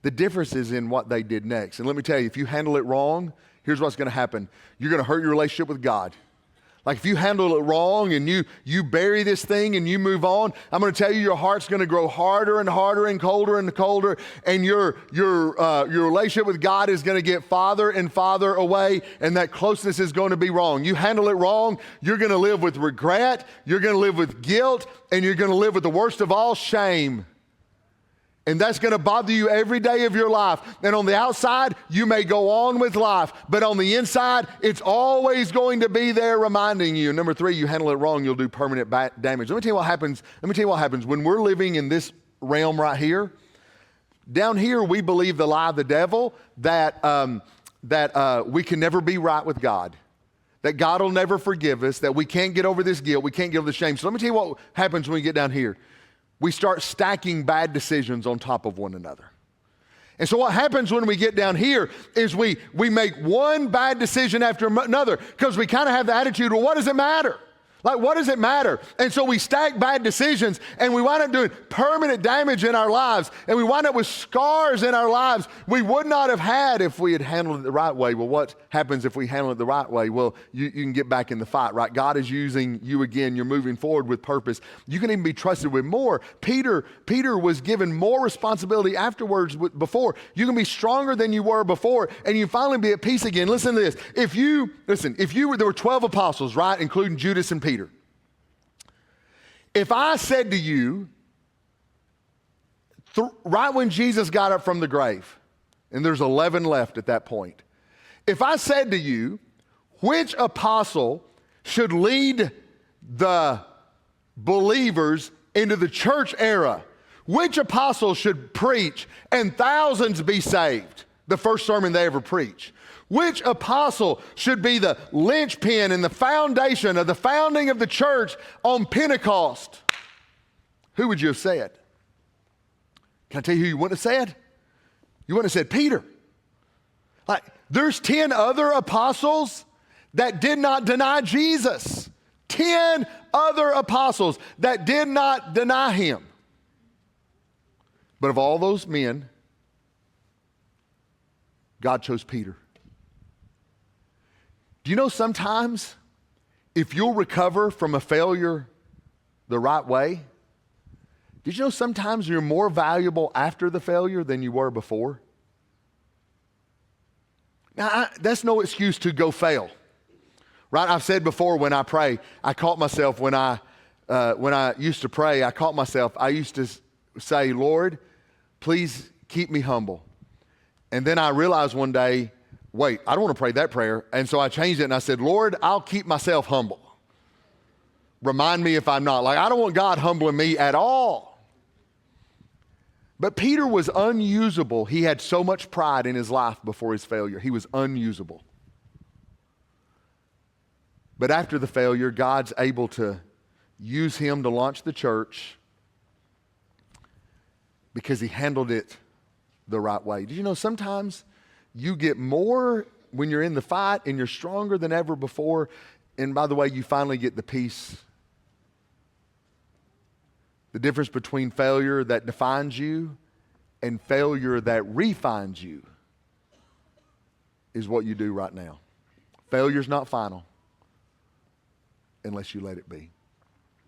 The difference is in what they did next. And let me tell you, if you handle it wrong, here's what's going to happen. You're going to hurt your relationship with God. Like if you handle it wrong and you bury this thing and you move on, I'm going to tell you your heart's going to grow harder and harder and colder, and your relationship with God is going to get farther and farther away, and that closeness is going to be wrong. You handle it wrong, you're going to live with regret, you're going to live with guilt, and you're going to live with the worst of all, shame. And that's going to bother you every day of your life. And on the outside, you may go on with life, but on the inside, it's always going to be there reminding you. Number 3, you handle it wrong, you'll do permanent damage. Let me tell you what happens. When we're living in this realm right here, down here, we believe the lie of the devil that we can never be right with God, that God will never forgive us, that we can't get over this guilt, we can't get over the shame. So let me tell you what happens when we get down here. We start stacking bad decisions on top of one another. And so what happens when we get down here is we make one bad decision after another because we kind of have the attitude, well, what does it matter? Like, what does it matter? And so we stack bad decisions and we wind up doing permanent damage in our lives, and we wind up with scars in our lives we would not have had if we had handled it the right way. Well, what happens if we handle it the right way? Well, you can get back in the fight, right? God is using you again. You're moving forward with purpose. You can even be trusted with more. Peter was given more responsibility afterwards before. You can be stronger than you were before, and you finally be at peace again. Listen to this. There were 12 apostles, right? Including Judas and Peter. If I said to you, right when Jesus got up from the grave, and there's 11 left at that point, if I said to you, which apostle should lead the believers into the church era, which apostle should preach and thousands be saved, the first sermon they ever preach, which apostle should be the linchpin and the foundation of the founding of the church on Pentecost, who would you have said? Can I tell you who you wouldn't have said? You wouldn't have said Peter. Like, there's 10 other apostles that did not deny Jesus. 10 other apostles that did not deny him. But of all those men, God chose Peter. Do you know sometimes if you'll recover from a failure the right way, did you know sometimes you're more valuable after the failure than you were before? Now, that's no excuse to go fail, right? I've said before when I pray, I caught myself when I used to pray, I used to say, Lord, please keep me humble. And then I realized one day, wait, I don't want to pray that prayer. And so I changed it and I said, Lord, I'll keep myself humble. Remind me if I'm not. Like, I don't want God humbling me at all. But Peter was unusable. He had so much pride in his life before his failure. He was unusable. But after the failure, God's able to use him to launch the church because he handled it the right way. Did you know sometimes you get more when you're in the fight and you're stronger than ever before, and by the way, you finally get the peace. The difference between failure that defines you and failure that refines you is what you do right now. Failure's not final unless you let it be.